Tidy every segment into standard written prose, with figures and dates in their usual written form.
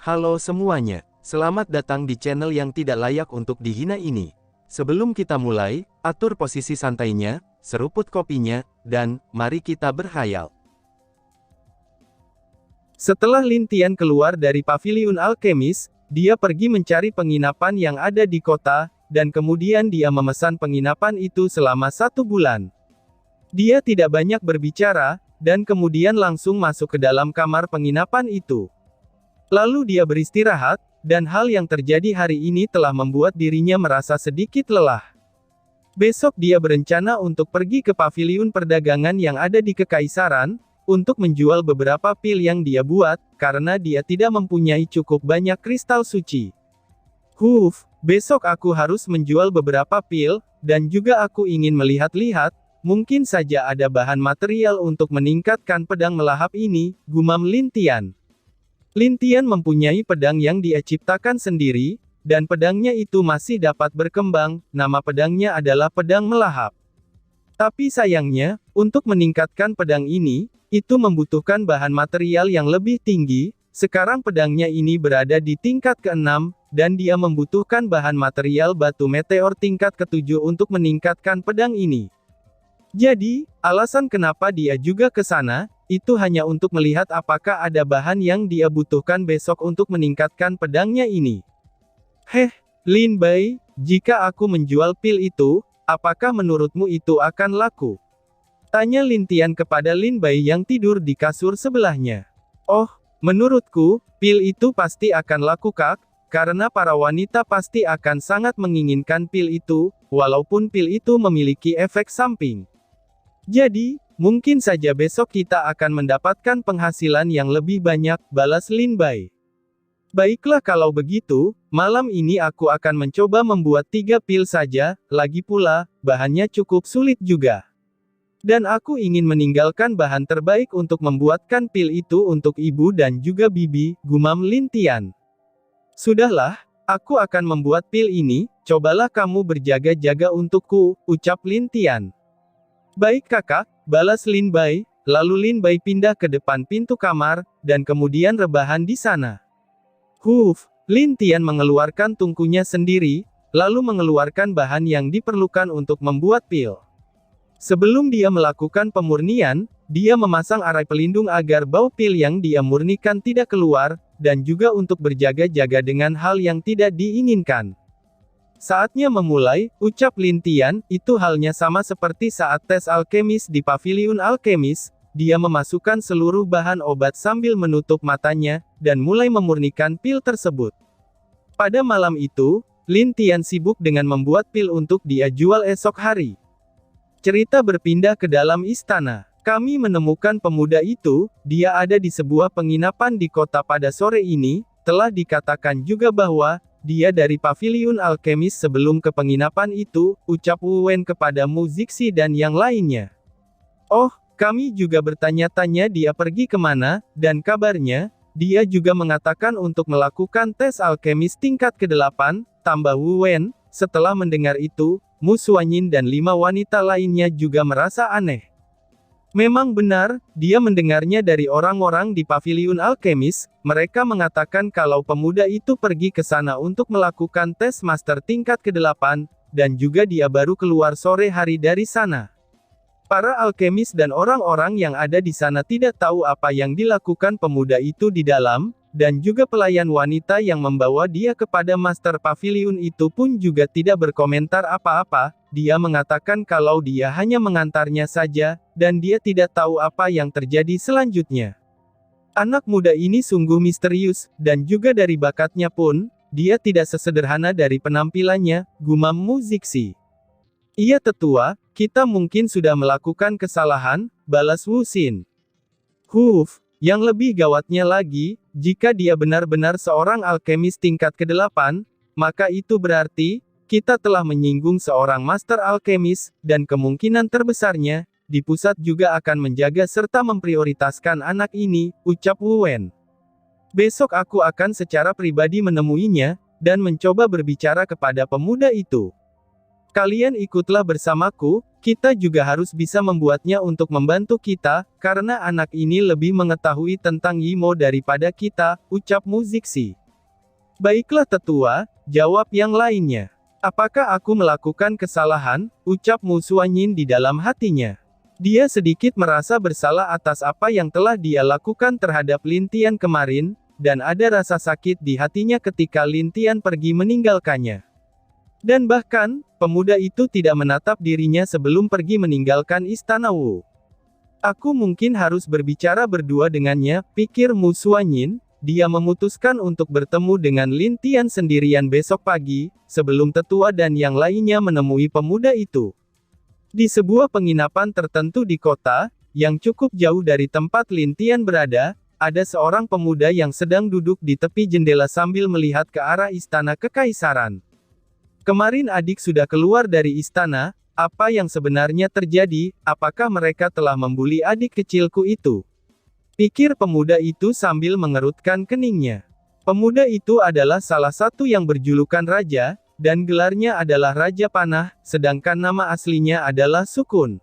Halo semuanya, selamat datang di channel yang tidak layak untuk dihina ini. Sebelum kita mulai, atur posisi santainya, seruput kopinya, dan mari kita berhayal. Setelah Lin Tian keluar dari paviliun alkemis, dia pergi mencari penginapan yang ada di kota, dan kemudian dia memesan penginapan itu selama 1 bulan. Dia tidak banyak berbicara, dan kemudian langsung masuk ke dalam kamar penginapan itu. Lalu dia beristirahat, dan hal yang terjadi hari ini telah membuat dirinya merasa sedikit lelah. Besok dia berencana untuk pergi ke paviliun perdagangan yang ada di Kekaisaran, untuk menjual beberapa pil yang dia buat, karena dia tidak mempunyai cukup banyak kristal suci. Besok aku harus menjual beberapa pil, dan juga aku ingin melihat-lihat, mungkin saja ada bahan material untuk meningkatkan pedang melahap ini, gumam Lin Tian. Lin Tian mempunyai pedang yang dia ciptakan sendiri, dan pedangnya itu masih dapat berkembang, nama pedangnya adalah pedang melahap. Tapi sayangnya, untuk meningkatkan pedang ini, itu membutuhkan bahan material yang lebih tinggi. Sekarang pedangnya ini berada di tingkat ke-6, dan dia membutuhkan bahan material batu meteor tingkat ke-7 untuk meningkatkan pedang ini. Jadi, alasan kenapa dia juga ke sana, itu hanya untuk melihat apakah ada bahan yang dia butuhkan besok untuk meningkatkan pedangnya ini. Lin Bai, jika aku menjual pil itu, apakah menurutmu itu akan laku? Tanya Lin Tian kepada Lin Bai yang tidur di kasur sebelahnya. Oh, menurutku, pil itu pasti akan laku kak, karena para wanita pasti akan sangat menginginkan pil itu, walaupun pil itu memiliki efek samping. Jadi, mungkin saja besok kita akan mendapatkan penghasilan yang lebih banyak, balas Lin Bai. Baiklah kalau begitu, malam ini aku akan mencoba membuat 3 pil saja, lagi pula, bahannya cukup sulit juga. Dan aku ingin meninggalkan bahan terbaik untuk membuatkan pil itu untuk ibu dan juga bibi, gumam Lin Tian. Sudahlah, aku akan membuat pil ini, cobalah kamu berjaga-jaga untukku, ucap Lin Tian. Baik kakak, balas Lin Bai, lalu Lin Bai pindah ke depan pintu kamar, dan kemudian rebahan di sana. Lin Tian mengeluarkan tungkunya sendiri, lalu mengeluarkan bahan yang diperlukan untuk membuat pil. Sebelum dia melakukan pemurnian, dia memasang arai pelindung agar bau pil yang dia murnikan tidak keluar, dan juga untuk berjaga-jaga dengan hal yang tidak diinginkan. Saatnya memulai, ucap Lin Tian, itu halnya sama seperti saat tes alkemis di paviliun alkemis, dia memasukkan seluruh bahan obat sambil menutup matanya, dan mulai memurnikan pil tersebut. Pada malam itu, Lin Tian sibuk dengan membuat pil untuk dia jual esok hari. Cerita berpindah ke dalam istana. Kami menemukan pemuda itu, dia ada di sebuah penginapan di kota pada sore ini, telah dikatakan juga bahwa, dia dari paviliun alkemis sebelum ke penginapan itu, ucap Wu Wen kepada Mu Zixi dan yang lainnya. Oh, kami juga bertanya-tanya dia pergi kemana, dan kabarnya, dia juga mengatakan untuk melakukan tes alkemis tingkat ke-8, tambah Wu Wen. Setelah mendengar itu, Mu Suanyin dan 5 wanita lainnya juga merasa aneh. Memang benar, dia mendengarnya dari orang-orang di paviliun alkemis, mereka mengatakan kalau pemuda itu pergi ke sana untuk melakukan tes master tingkat ke-8, dan juga dia baru keluar sore hari dari sana. Para alkemis dan orang-orang yang ada di sana tidak tahu apa yang dilakukan pemuda itu di dalam, dan juga pelayan wanita yang membawa dia kepada master paviliun itu pun juga tidak berkomentar apa-apa. Dia mengatakan kalau dia hanya mengantarnya saja, dan dia tidak tahu apa yang terjadi selanjutnya. Anak muda ini sungguh misterius, dan juga dari bakatnya pun, dia tidak sesederhana dari penampilannya, gumam Mu Zixi. Ia tetua, kita mungkin sudah melakukan kesalahan, balas Wu Xin. Yang lebih gawatnya lagi, jika dia benar-benar seorang alkemis tingkat ke-8, maka itu berarti, kita telah menyinggung seorang master alkemis, dan kemungkinan terbesarnya, di pusat juga akan menjaga serta memprioritaskan anak ini, ucap Wu Wen. Besok aku akan secara pribadi menemuinya, dan mencoba berbicara kepada pemuda itu. Kalian ikutlah bersamaku, kita juga harus bisa membuatnya untuk membantu kita, karena anak ini lebih mengetahui tentang Yimo daripada kita, ucap Mu Zixi. Baiklah tetua, jawab yang lainnya. Apakah aku melakukan kesalahan, ucap Mu Xuanyin di dalam hatinya. Dia sedikit merasa bersalah atas apa yang telah dia lakukan terhadap Lin Tian kemarin, dan ada rasa sakit di hatinya ketika Lin Tian pergi meninggalkannya. Dan bahkan, pemuda itu tidak menatap dirinya sebelum pergi meninggalkan istana Wu. Aku mungkin harus berbicara berdua dengannya, pikir Mu Xuanyin. Dia memutuskan untuk bertemu dengan Lin Tian sendirian besok pagi, sebelum tetua dan yang lainnya menemui pemuda itu. Di sebuah penginapan tertentu di kota, yang cukup jauh dari tempat Lin Tian berada, ada seorang pemuda yang sedang duduk di tepi jendela sambil melihat ke arah istana kekaisaran. Kemarin adik sudah keluar dari istana, apa yang sebenarnya terjadi, apakah mereka telah membuli adik kecilku itu? Pikir pemuda itu sambil mengerutkan keningnya. Pemuda itu adalah salah satu yang berjulukan raja, dan gelarnya adalah Raja Panah, sedangkan nama aslinya adalah Sukun.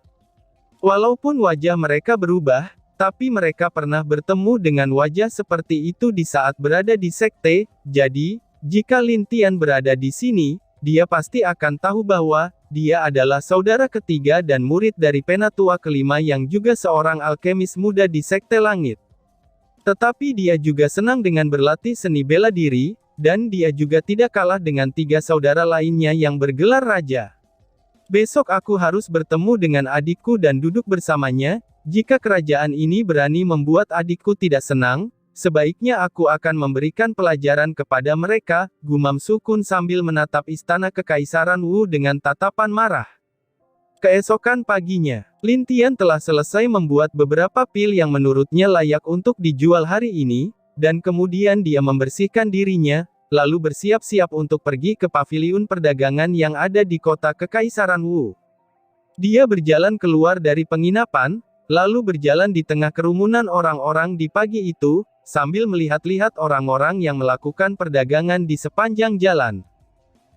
Walaupun wajah mereka berubah, tapi mereka pernah bertemu dengan wajah seperti itu di saat berada di sekte, jadi, jika Lin Tian berada di sini, dia pasti akan tahu bahwa, dia adalah saudara ketiga dan murid dari penatua kelima yang juga seorang alkemis muda di Sekte Langit. Tetapi dia juga senang dengan berlatih seni bela diri, dan dia juga tidak kalah dengan tiga saudara lainnya yang bergelar raja. Besok aku harus bertemu dengan adikku dan duduk bersamanya, jika kerajaan ini berani membuat adikku tidak senang, sebaiknya aku akan memberikan pelajaran kepada mereka, gumam Sukun sambil menatap istana kekaisaran Wu dengan tatapan marah. Keesokan paginya, Lin Tian telah selesai membuat beberapa pil yang menurutnya layak untuk dijual hari ini, dan kemudian dia membersihkan dirinya, lalu bersiap-siap untuk pergi ke paviliun perdagangan yang ada di kota kekaisaran Wu. Dia berjalan keluar dari penginapan, lalu berjalan di tengah kerumunan orang-orang di pagi itu, sambil melihat-lihat orang-orang yang melakukan perdagangan di sepanjang jalan.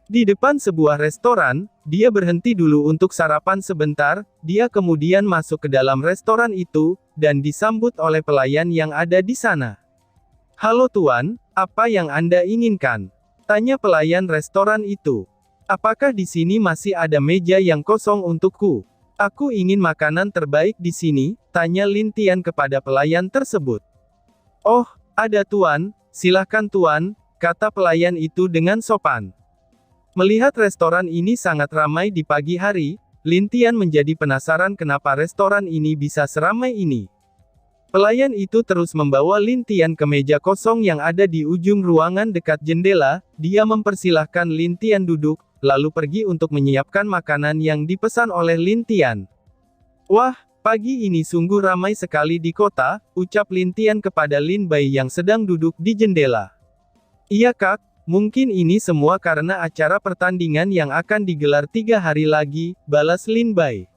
Di depan sebuah restoran, dia berhenti dulu untuk sarapan sebentar, dia kemudian masuk ke dalam restoran itu, dan disambut oleh pelayan yang ada di sana. "Halo Tuan, apa yang Anda inginkan?" tanya pelayan restoran itu. "Apakah di sini masih ada meja yang kosong untukku? Aku ingin makanan terbaik di sini," tanya Lin Tian kepada pelayan tersebut. "Oh, ada Tuan, silahkan Tuan," kata pelayan itu dengan sopan. Melihat restoran ini sangat ramai di pagi hari, Lin Tian menjadi penasaran kenapa restoran ini bisa seramai ini. Pelayan itu terus membawa Lin Tian ke meja kosong yang ada di ujung ruangan dekat jendela, dia mempersilahkan Lin Tian duduk, lalu pergi untuk menyiapkan makanan yang dipesan oleh Lin Tian. "Wah, pagi ini sungguh ramai sekali di kota," ucap Lin Tian kepada Lin Bai yang sedang duduk di jendela. "Iya Kak, mungkin ini semua karena acara pertandingan yang akan digelar 3 hari lagi," balas Lin Bai.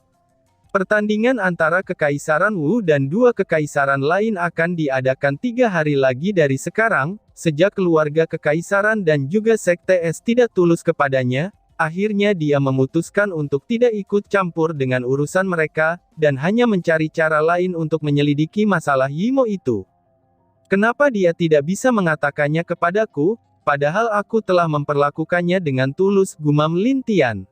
"Pertandingan antara Kekaisaran Wu dan 2 kekaisaran lain akan diadakan 3 hari lagi dari sekarang, sejak keluarga kekaisaran dan juga Sekte Es tidak tulus kepadanya, akhirnya dia memutuskan untuk tidak ikut campur dengan urusan mereka, dan hanya mencari cara lain untuk menyelidiki masalah Yimo itu. Kenapa dia tidak bisa mengatakannya kepadaku, padahal aku telah memperlakukannya dengan tulus," gumam Lin Tian.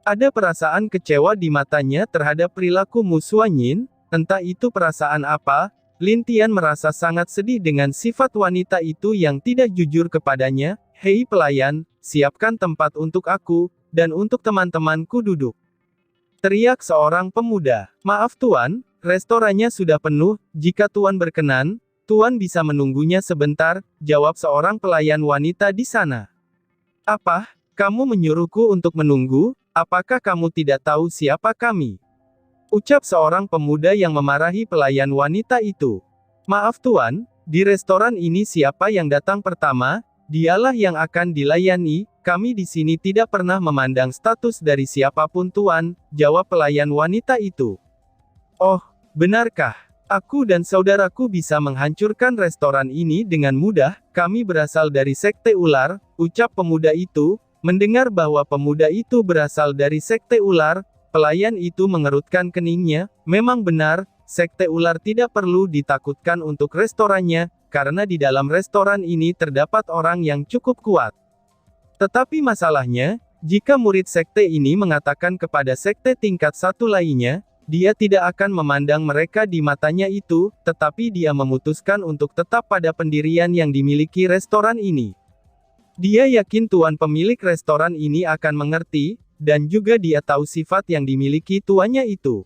Ada perasaan kecewa di matanya terhadap perilaku Mu Xuanyin, entah itu perasaan apa, Lin Tian merasa sangat sedih dengan sifat wanita itu yang tidak jujur kepadanya. "Hei pelayan, siapkan tempat untuk aku, dan untuk teman-temanku duduk," teriak seorang pemuda. "Maaf Tuan, restorannya sudah penuh, jika Tuan berkenan, Tuan bisa menunggunya sebentar," jawab seorang pelayan wanita di sana. "Apa, kamu menyuruhku untuk menunggu? Apakah kamu tidak tahu siapa kami?" ucap seorang pemuda yang memarahi pelayan wanita itu. "Maaf Tuan, di restoran ini siapa yang datang pertama, dialah yang akan dilayani, kami di sini tidak pernah memandang status dari siapapun Tuan," jawab pelayan wanita itu. "Oh, benarkah? Aku dan saudaraku bisa menghancurkan restoran ini dengan mudah, kami berasal dari Sekte Ular," ucap pemuda itu, Mendengar bahwa pemuda itu berasal dari sekte ular, pelayan itu mengerutkan keningnya. Memang benar, sekte ular tidak perlu ditakutkan untuk restorannya, karena di dalam restoran ini terdapat orang yang cukup kuat. Tetapi masalahnya, jika murid sekte ini mengatakan kepada sekte tingkat satu lainnya, dia tidak akan memandang mereka di matanya itu, tetapi dia memutuskan untuk tetap pada pendirian yang dimiliki restoran ini. Dia yakin tuan pemilik restoran ini akan mengerti, dan juga dia tahu sifat yang dimiliki tuannya itu.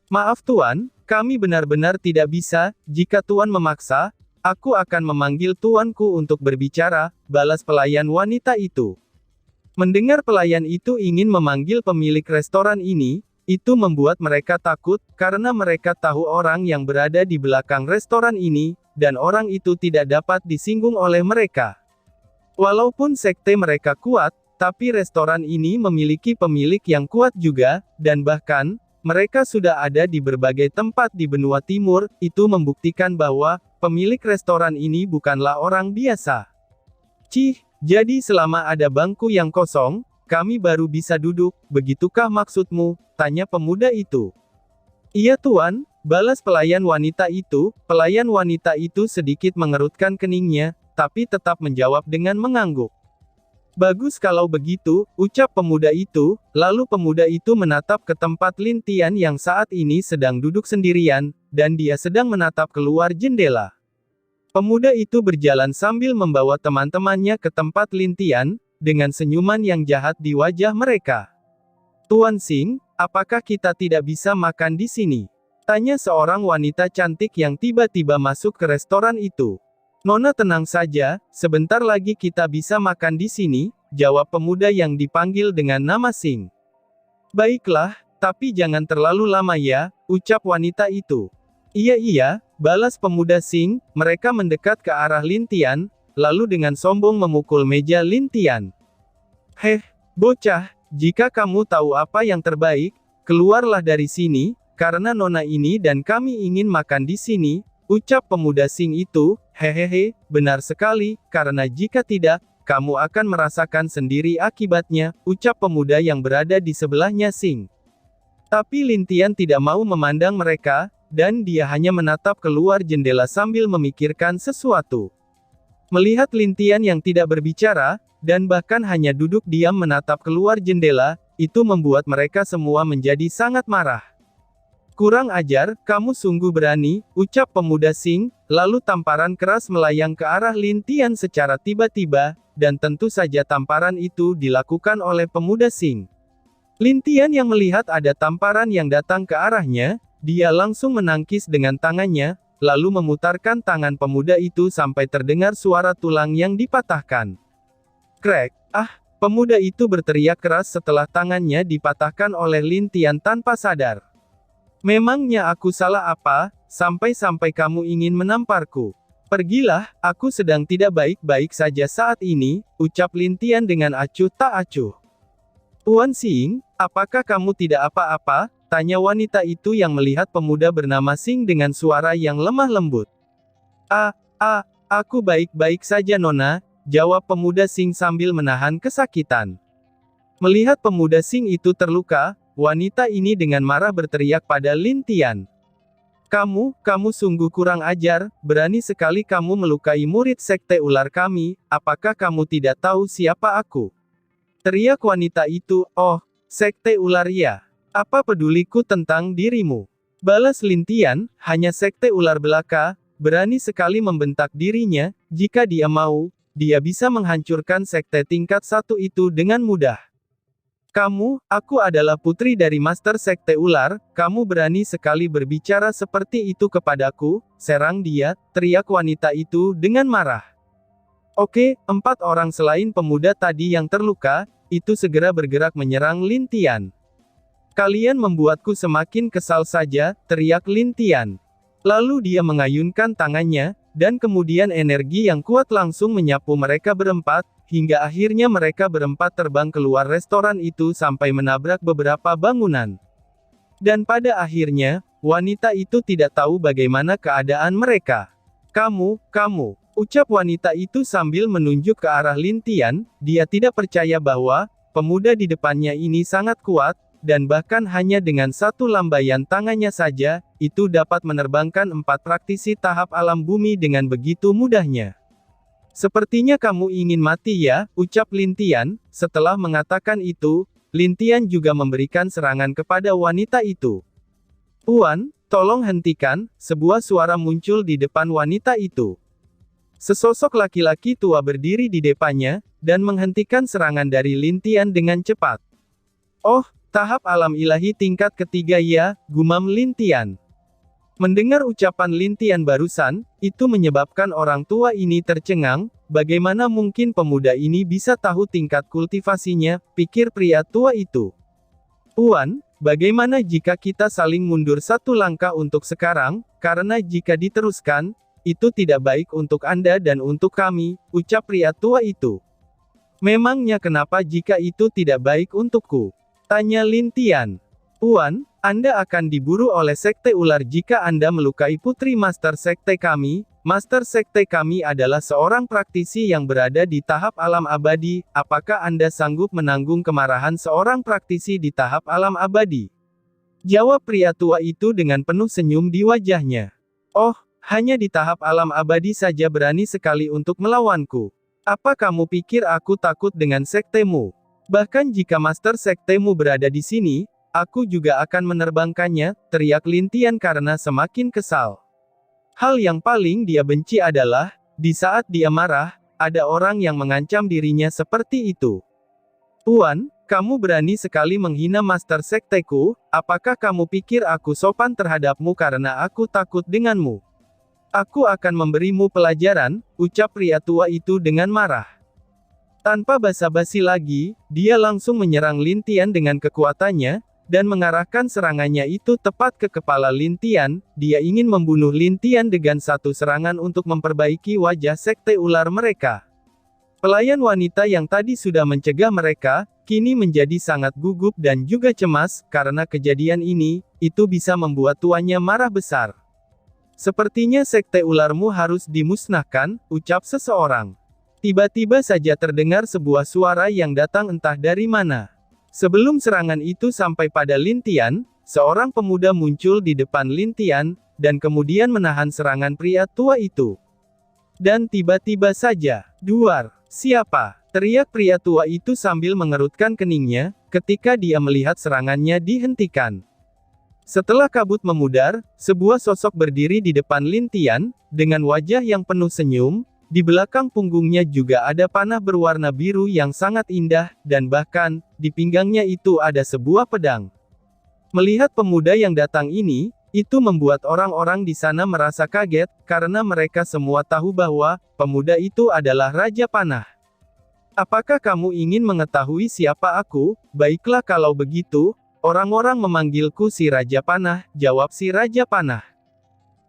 Maaf tuan, kami benar-benar tidak bisa, jika tuan memaksa, aku akan memanggil tuanku untuk berbicara, balas pelayan wanita itu. Mendengar pelayan itu ingin memanggil pemilik restoran ini, itu membuat mereka takut, karena mereka tahu orang yang berada di belakang restoran ini, dan orang itu tidak dapat disinggung oleh mereka. Walaupun sekte mereka kuat, tapi restoran ini memiliki pemilik yang kuat juga, dan bahkan, mereka sudah ada di berbagai tempat di benua timur, itu membuktikan bahwa, pemilik restoran ini bukanlah orang biasa. Cih, jadi selama ada bangku yang kosong, kami baru bisa duduk, begitukah maksudmu? Tanya pemuda itu. Iya tuan, balas pelayan wanita itu. Pelayan wanita itu sedikit mengerutkan keningnya, tapi tetap menjawab dengan mengangguk. Bagus kalau begitu, ucap pemuda itu, lalu pemuda itu menatap ke tempat Lin Tian yang saat ini sedang duduk sendirian, dan dia sedang menatap keluar jendela. Pemuda itu berjalan sambil membawa teman-temannya ke tempat Lin Tian, dengan senyuman yang jahat di wajah mereka. Tuan Xing, apakah kita tidak bisa makan di sini? Tanya seorang wanita cantik yang tiba-tiba masuk ke restoran itu. Nona tenang saja, sebentar lagi kita bisa makan di sini, jawab pemuda yang dipanggil dengan nama Xing. Baiklah, tapi jangan terlalu lama ya, ucap wanita itu. Iya, balas pemuda Xing. Mereka mendekat ke arah Lin Tian, lalu dengan sombong memukul meja Lin Tian. Heh, bocah, jika kamu tahu apa yang terbaik, keluarlah dari sini, karena nona ini dan kami ingin makan di sini, ucap pemuda Xing itu. Hehehe, benar sekali, karena jika tidak, kamu akan merasakan sendiri akibatnya, ucap pemuda yang berada di sebelahnya Xing. Tapi Lin Tian tidak mau memandang mereka, dan dia hanya menatap keluar jendela sambil memikirkan sesuatu. Melihat Lin Tian yang tidak berbicara, dan bahkan hanya duduk diam menatap keluar jendela, itu membuat mereka semua menjadi sangat marah. Kurang ajar, kamu sungguh berani, ucap pemuda Xing, lalu tamparan keras melayang ke arah Lin Tian secara tiba-tiba, dan tentu saja tamparan itu dilakukan oleh pemuda Xing. Lin Tian yang melihat ada tamparan yang datang ke arahnya, dia langsung menangkis dengan tangannya, lalu memutarkan tangan pemuda itu sampai terdengar suara tulang yang dipatahkan. Krek! Ah! Pemuda itu berteriak keras setelah tangannya dipatahkan oleh Lin Tian tanpa sadar. Memangnya aku salah apa, sampai-sampai kamu ingin menamparku? Pergilah, aku sedang tidak baik-baik saja saat ini, ucap Lin Tian dengan acuh tak acuh. Tuan Xing, apakah kamu tidak apa-apa? Tanya wanita itu yang melihat pemuda bernama Xing dengan suara yang lemah lembut. Aku baik-baik saja nona, jawab pemuda Xing sambil menahan kesakitan. Melihat pemuda Xing itu terluka, wanita ini dengan marah berteriak pada Lin Tian. Kamu sungguh kurang ajar, berani sekali kamu melukai murid sekte ular kami, apakah kamu tidak tahu siapa aku? Teriak wanita itu, oh, sekte ular ya. Apa peduliku tentang dirimu? Balas Lin Tian, hanya sekte ular belaka, berani sekali membentak dirinya, jika dia mau, dia bisa menghancurkan sekte tingkat 1 itu dengan mudah. Aku adalah putri dari Master Sekte Ular, kamu berani sekali berbicara seperti itu kepadaku, serang dia, teriak wanita itu dengan marah. Oke, 4 orang selain pemuda tadi yang terluka, itu segera bergerak menyerang Lin Tian. Kalian membuatku semakin kesal saja, teriak Lin Tian. Lalu dia mengayunkan tangannya, dan kemudian energi yang kuat langsung menyapu mereka berempat, hingga akhirnya mereka berempat terbang keluar restoran itu sampai menabrak beberapa bangunan. Dan pada akhirnya, wanita itu tidak tahu bagaimana keadaan mereka. Kamu, Ucap wanita itu sambil menunjuk ke arah Lin Tian. Dia tidak percaya bahwa pemuda di depannya ini sangat kuat, dan bahkan hanya dengan satu lambaian tangannya saja, itu dapat menerbangkan 4 praktisi tahap alam bumi dengan begitu mudahnya. Sepertinya kamu ingin mati ya, ucap Lin Tian. Setelah mengatakan itu, Lin Tian juga memberikan serangan kepada wanita itu. "Tuan, tolong hentikan," sebuah suara muncul di depan wanita itu. Sesosok laki-laki tua berdiri di depannya, dan menghentikan serangan dari Lin Tian dengan cepat. "Oh, tahap alam ilahi tingkat ketiga ya," gumam Lin Tian. Mendengar ucapan Lin Tian barusan, itu menyebabkan orang tua ini tercengang. Bagaimana mungkin pemuda ini bisa tahu tingkat kultivasinya, pikir pria tua itu. "Tuan, bagaimana jika kita saling mundur satu langkah untuk sekarang, karena jika diteruskan, itu tidak baik untuk Anda dan untuk kami," ucap pria tua itu. "Memangnya kenapa jika itu tidak baik untukku?" tanya Lin Tian. "Tuan, Anda akan diburu oleh Sekte Ular jika Anda melukai putri Master Sekte kami. Master Sekte kami adalah seorang praktisi yang berada di tahap alam abadi. Apakah Anda sanggup menanggung kemarahan seorang praktisi di tahap alam abadi?" jawab pria tua itu dengan penuh senyum di wajahnya. "Oh, hanya di tahap alam abadi saja berani sekali untuk melawanku. Apa kamu pikir aku takut dengan sektemu? Bahkan jika Master Sektemu berada di sini, aku juga akan menerbangkannya," teriak Lin Tian karena semakin kesal. Hal yang paling dia benci adalah, di saat dia marah, ada orang yang mengancam dirinya seperti itu. "Tuan, kamu berani sekali menghina Master Sekteku, apakah kamu pikir aku sopan terhadapmu karena aku takut denganmu? Aku akan memberimu pelajaran," ucap pria tua itu dengan marah. Tanpa basa-basi lagi, dia langsung menyerang Lin Tian dengan kekuatannya, dan mengarahkan serangannya itu tepat ke kepala Lin Tian. Dia ingin membunuh Lin Tian dengan satu serangan untuk memperbaiki wajah Sekte Ular mereka. Pelayan wanita yang tadi sudah mencegah mereka, kini menjadi sangat gugup dan juga cemas, karena kejadian ini, itu bisa membuat tuannya marah besar. "Sepertinya Sekte Ularmu harus dimusnahkan," ucap seseorang. Tiba-tiba saja terdengar sebuah suara yang datang entah dari mana. Sebelum serangan itu sampai pada Lin Tian, seorang pemuda muncul di depan Lin Tian, dan kemudian menahan serangan pria tua itu. Dan tiba-tiba saja, "Duar, siapa?" teriak pria tua itu sambil mengerutkan keningnya, ketika dia melihat serangannya dihentikan. Setelah kabut memudar, sebuah sosok berdiri di depan Lin Tian, dengan wajah yang penuh senyum. Di belakang punggungnya juga ada panah berwarna biru yang sangat indah, dan bahkan, di pinggangnya itu ada sebuah pedang. Melihat pemuda yang datang ini, itu membuat orang-orang di sana merasa kaget, karena mereka semua tahu bahwa, pemuda itu adalah Raja Panah. "Apakah kamu ingin mengetahui siapa aku? Baiklah kalau begitu. Orang-orang memanggilku si Raja Panah," jawab si Raja Panah.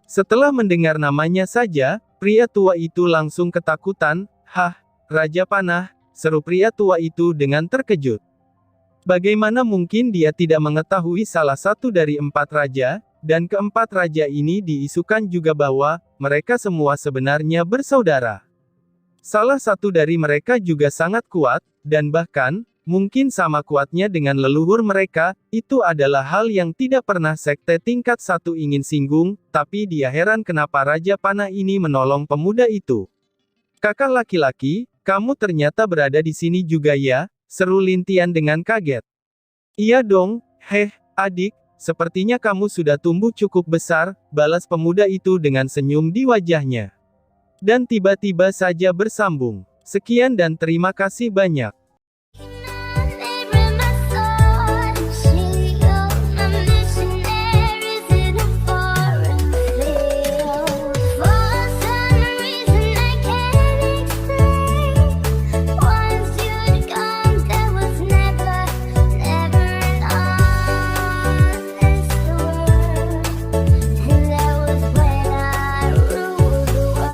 Setelah mendengar namanya saja, pria tua itu langsung ketakutan. "Hah, Raja Panah?" seru pria tua itu dengan terkejut. Bagaimana mungkin dia tidak mengetahui salah satu dari 4 raja, dan keempat raja ini diisukan juga bahwa, mereka semua sebenarnya bersaudara. Salah satu dari mereka juga sangat kuat, dan bahkan, mungkin sama kuatnya dengan leluhur mereka. Itu adalah hal yang tidak pernah sekte tingkat 1 ingin singgung, tapi dia heran kenapa Raja Panah ini menolong pemuda itu. "Kakak laki-laki, kamu ternyata berada di sini juga ya?" seru Lin Tian dengan kaget. "Iya dong, adik, sepertinya kamu sudah tumbuh cukup besar," balas pemuda itu dengan senyum di wajahnya. Dan tiba-tiba saja bersambung. "Sekian dan terima kasih banyak."